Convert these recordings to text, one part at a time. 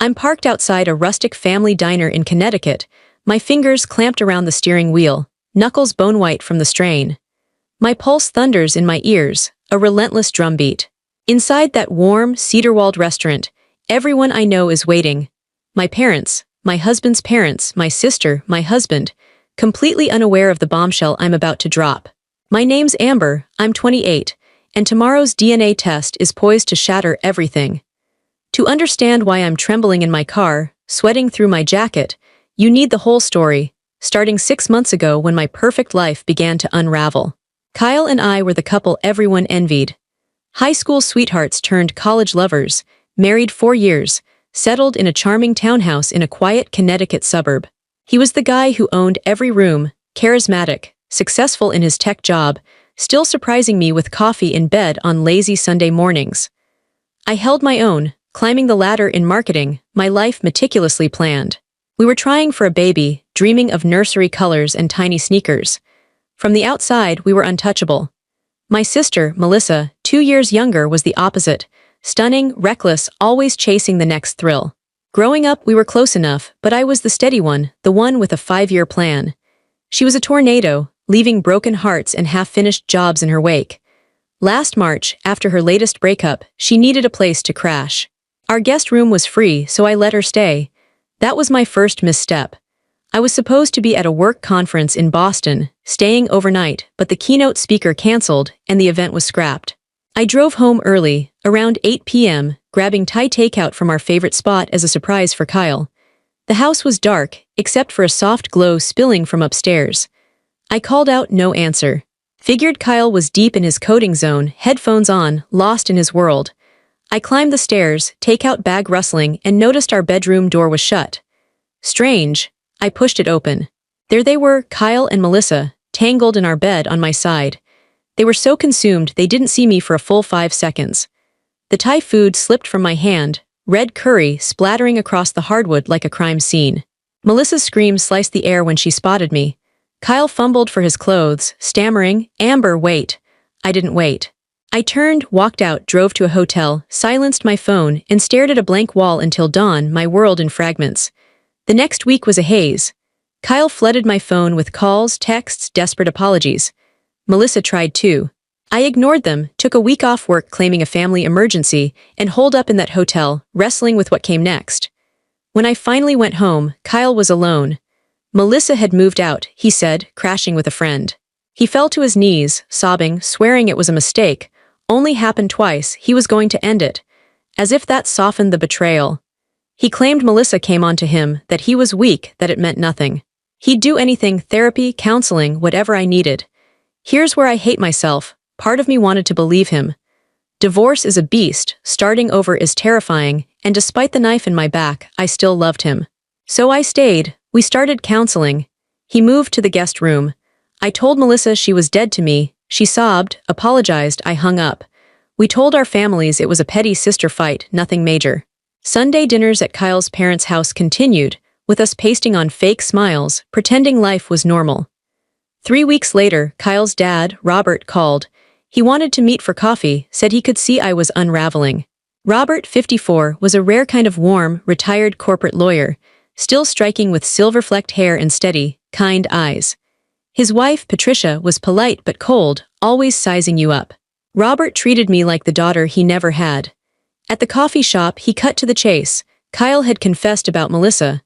I'm parked outside a rustic family diner in Connecticut, my fingers clamped around the steering wheel, knuckles bone-white from the strain. My pulse thunders in my ears, a relentless drumbeat. Inside that warm, cedar-walled restaurant, everyone I know is waiting. My parents, my husband's parents, my sister, my husband, completely unaware of the bombshell I'm about to drop. My name's Amber, I'm 28, and tomorrow's DNA test is poised to shatter everything. To understand why I'm trembling in my car, sweating through my jacket, you need the whole story, starting 6 months ago when my perfect life began to unravel. Kyle and I were the couple everyone envied. High school sweethearts turned college lovers, married 4 years, settled in a charming townhouse in a quiet Connecticut suburb. He was the guy who owned every room, charismatic, successful in his tech job, still surprising me with coffee in bed on lazy Sunday mornings. I held my own, climbing the ladder in marketing, my life meticulously planned. We were trying for a baby, dreaming of nursery colors and tiny sneakers. From the outside, we were untouchable. My sister, Melissa, 2 years younger, was the opposite, stunning, reckless, always chasing the next thrill. Growing up, we were close enough, but I was the steady one, the one with a 5-year plan. She was a tornado, leaving broken hearts and half-finished jobs in her wake. Last March, after her latest breakup, she needed a place to crash. Our guest room was free, so I let her stay. That was my first misstep. I was supposed to be at a work conference in Boston, staying overnight, but the keynote speaker canceled and the event was scrapped. I drove home early, around 8 p.m., grabbing Thai takeout from our favorite spot as a surprise for Kyle. The house was dark, except for a soft glow spilling from upstairs. I called out, no answer. Figured Kyle was deep in his coding zone, headphones on, lost in his world. I climbed the stairs, takeout bag rustling, and noticed our bedroom door was shut. Strange. I pushed it open. There they were, Kyle and Melissa, tangled in our bed on my side. They were so consumed they didn't see me for a full 5 seconds. The Thai food slipped from my hand, red curry splattering across the hardwood like a crime scene. Melissa's scream sliced the air when she spotted me. Kyle fumbled for his clothes, stammering, "Amber, wait." I didn't wait. I turned, walked out, drove to a hotel, silenced my phone, and stared at a blank wall until dawn, my world in fragments. The next week was a haze. Kyle flooded my phone with calls, texts, desperate apologies. Melissa tried too. I ignored them, took a week off work claiming a family emergency, and holed up in that hotel, wrestling with what came next. When I finally went home, Kyle was alone. Melissa had moved out, he said, crashing with a friend. He fell to his knees, sobbing, swearing it was a mistake. Only happened twice, he was going to end it. As if that softened the betrayal. He claimed Melissa came on to him, that he was weak, that it meant nothing. He'd do anything, therapy, counseling, whatever I needed. Here's where I hate myself. Part of me wanted to believe him. Divorce is a beast, starting over is terrifying, and despite the knife in my back, I still loved him. So I stayed. We started counseling. He moved to the guest room. I told Melissa she was dead to me. She sobbed, apologized, I hung up. We told our families it was a petty sister fight, nothing major. Sunday dinners at Kyle's parents' house continued, with us pasting on fake smiles, pretending life was normal. 3 weeks later, Kyle's dad, Robert, called. He wanted to meet for coffee, said he could see I was unraveling. Robert, 54, was a rare kind of warm, retired corporate lawyer, still striking with silver-flecked hair and steady, kind eyes. His wife, Patricia, was polite but cold, always sizing you up. Robert treated me like the daughter he never had. At the coffee shop, he cut to the chase. Kyle had confessed about Melissa.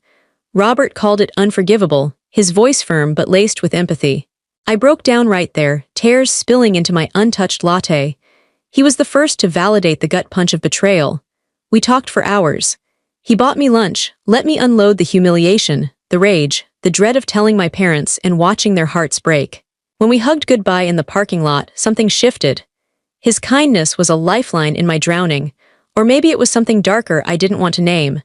Robert called it unforgivable, his voice firm but laced with empathy. I broke down right there, tears spilling into my untouched latte. He was the first to validate the gut punch of betrayal. We talked for hours. He bought me lunch, let me unload the humiliation, the rage, the dread of telling my parents and watching their hearts break. When we hugged goodbye in the parking lot, something shifted. His kindness was a lifeline in my drowning, or maybe it was something darker I didn't want to name.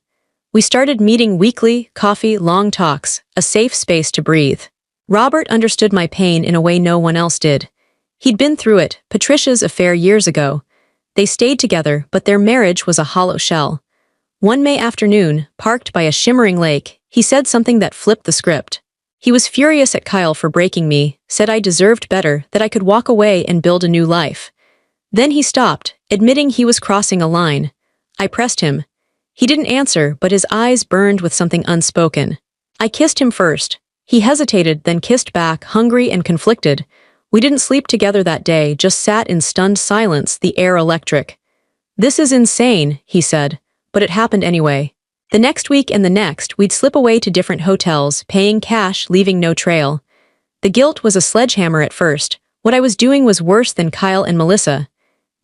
We started meeting weekly, coffee, long talks, a safe space to breathe. Robert understood my pain in a way no one else did. He'd been through it, Patricia's affair years ago. They stayed together, but their marriage was a hollow shell. One May afternoon, parked by a shimmering lake, he said something that flipped the script. He was furious at Kyle for breaking me, said I deserved better, that I could walk away and build a new life. Then he stopped, admitting he was crossing a line. I pressed him. He didn't answer, but his eyes burned with something unspoken. I kissed him first. He hesitated, then kissed back, hungry and conflicted. We didn't sleep together that day, just sat in stunned silence, the air electric. "This is insane," he said, but it happened anyway. The next week and the next, we'd slip away to different hotels, paying cash, leaving no trail. The guilt was a sledgehammer at first. What I was doing was worse than Kyle and Melissa.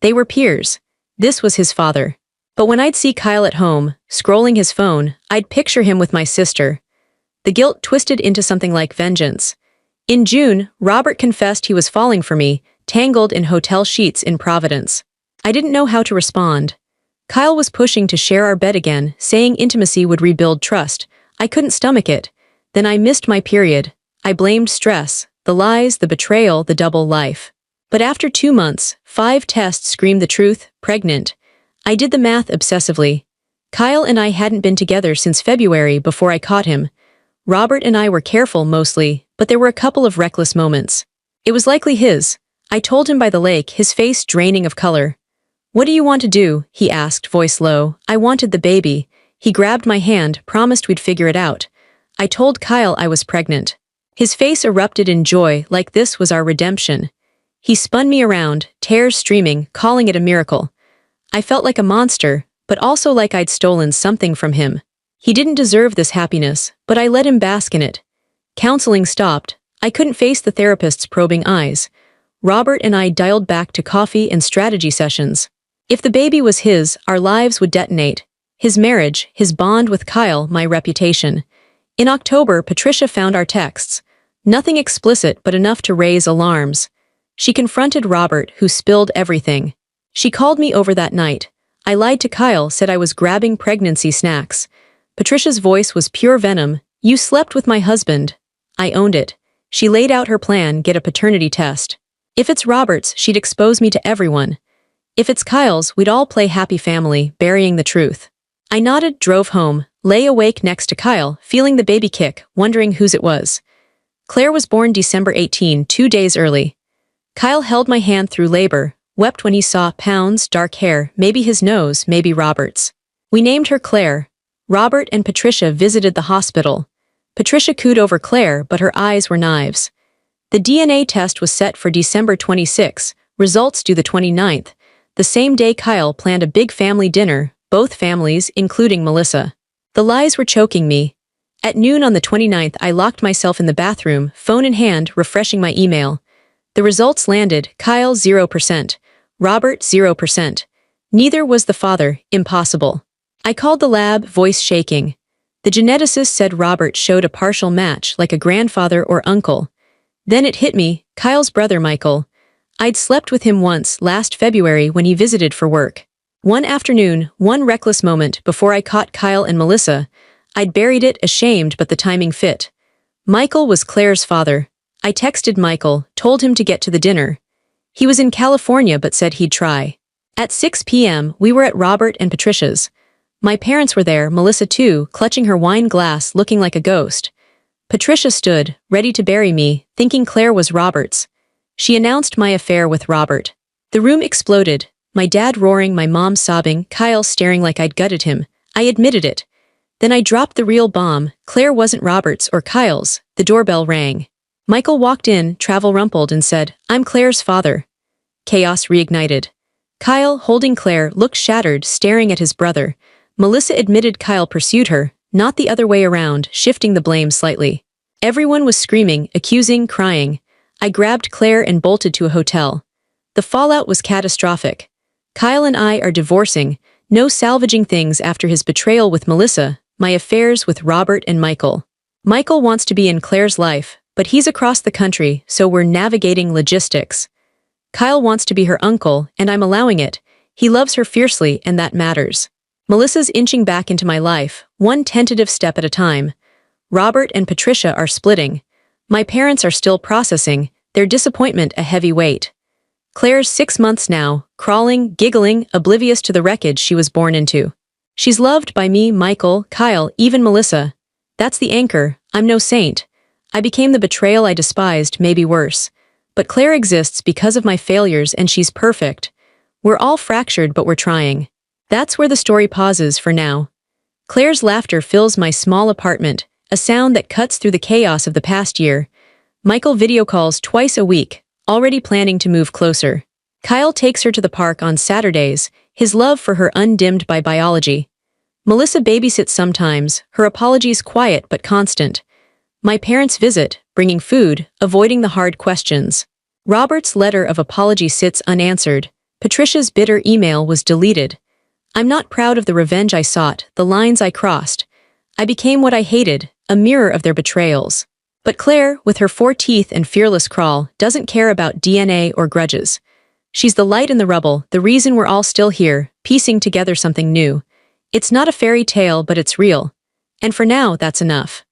They were peers. This was his father. But when I'd see Kyle at home, scrolling his phone, I'd picture him with my sister. The guilt twisted into something like vengeance. In June, Robert confessed he was falling for me, tangled in hotel sheets in Providence. I didn't know how to respond. Kyle was pushing to share our bed again, saying intimacy would rebuild trust. I couldn't stomach it. Then I missed my period. I blamed stress, the lies, the betrayal, the double life. But after 2 months, 5 tests screamed the truth, pregnant. I did the math obsessively. Kyle and I hadn't been together since February before I caught him. Robert and I were careful mostly, but there were a couple of reckless moments. It was likely his. I told him by the lake, his face draining of color. "What do you want to do?" he asked, voice low. I wanted the baby. He grabbed my hand, promised we'd figure it out. I told Kyle I was pregnant. His face erupted in joy, like this was our redemption. He spun me around, tears streaming, calling it a miracle. I felt like a monster, but also like I'd stolen something from him. He didn't deserve this happiness, but I let him bask in it. Counseling stopped. I couldn't face the therapist's probing eyes. Robert and I dialed back to coffee and strategy sessions. If the baby was his, our lives would detonate. His marriage, his bond with Kyle, my reputation. In October, Patricia found our texts. Nothing explicit, but enough to raise alarms. She confronted Robert, who spilled everything. She called me over that night. I lied to Kyle, said I was grabbing pregnancy snacks. Patricia's voice was pure venom. "You slept with my husband." I owned it. She laid out her plan, get a paternity test. If it's Robert's, she'd expose me to everyone. If it's Kyle's, we'd all play happy family, burying the truth. I nodded, drove home, lay awake next to Kyle, feeling the baby kick, wondering whose it was. Claire was born December 18, 2 days early. Kyle held my hand through labor, wept when he saw pounds, dark hair, maybe his nose, maybe Robert's. We named her Claire. Robert and Patricia visited the hospital. Patricia cooed over Claire, but her eyes were knives. The DNA test was set for December 26, results due the 29th. The same day Kyle planned a big family dinner, both families, including Melissa. The lies were choking me. At noon on the 29th, I locked myself in the bathroom, phone in hand, refreshing my email. The results landed, Kyle 0%, Robert 0%. Neither was the father, impossible. I called the lab, voice shaking. The geneticist said Robert showed a partial match, like a grandfather or uncle. Then it hit me, Kyle's brother Michael. I'd slept with him once, last February when he visited for work. One afternoon, one reckless moment before I caught Kyle and Melissa. I'd buried it, ashamed, but the timing fit. Michael was Claire's father. I texted Michael, told him to get to the dinner. He was in California but said he'd try. At 6 p.m., we were at Robert and Patricia's. My parents were there, Melissa too, clutching her wine glass, looking like a ghost. Patricia stood, ready to bury me, thinking Claire was Robert's. She announced my affair with Robert. The room exploded, my dad roaring, my mom sobbing, Kyle staring like I'd gutted him. I admitted it. Then I dropped the real bomb. Claire wasn't Robert's or Kyle's. The doorbell rang. Michael walked in, travel rumpled, and said, "I'm Claire's father." Chaos reignited. Kyle, holding Claire, looked shattered, staring at his brother. Melissa admitted Kyle pursued her, not the other way around, shifting the blame slightly. Everyone was screaming, accusing, crying. I grabbed Claire and bolted to a hotel. The fallout was catastrophic. Kyle and I are divorcing, no salvaging things after his betrayal with Melissa, my affairs with Robert and Michael. Michael wants to be in Claire's life, but he's across the country, so we're navigating logistics. Kyle wants to be her uncle, and I'm allowing it. He loves her fiercely, and that matters. Melissa's inching back into my life, one tentative step at a time. Robert and Patricia are splitting. My parents are still processing, their disappointment a heavy weight. Claire's 6 months now, crawling, giggling, oblivious to the wreckage she was born into. She's loved by me, Michael, Kyle, even Melissa. That's the anchor. I'm no saint. I became the betrayal I despised, maybe worse. But Claire exists because of my failures, and she's perfect. We're all fractured, but we're trying. That's where the story pauses for now. Claire's laughter fills my small apartment, a sound that cuts through the chaos of the past year. Michael video calls twice a week, already planning to move closer. Kyle takes her to the park on Saturdays, his love for her undimmed by biology. Melissa babysits sometimes, her apologies quiet but constant. My parents visit, bringing food, avoiding the hard questions. Robert's letter of apology sits unanswered. Patricia's bitter email was deleted. I'm not proud of the revenge I sought, the lines I crossed. I became what I hated, a mirror of their betrayals. But Claire, with her 4 teeth and fearless crawl, doesn't care about DNA or grudges. She's the light in the rubble, the reason we're all still here, piecing together something new. It's not a fairy tale, but it's real. And for now, that's enough.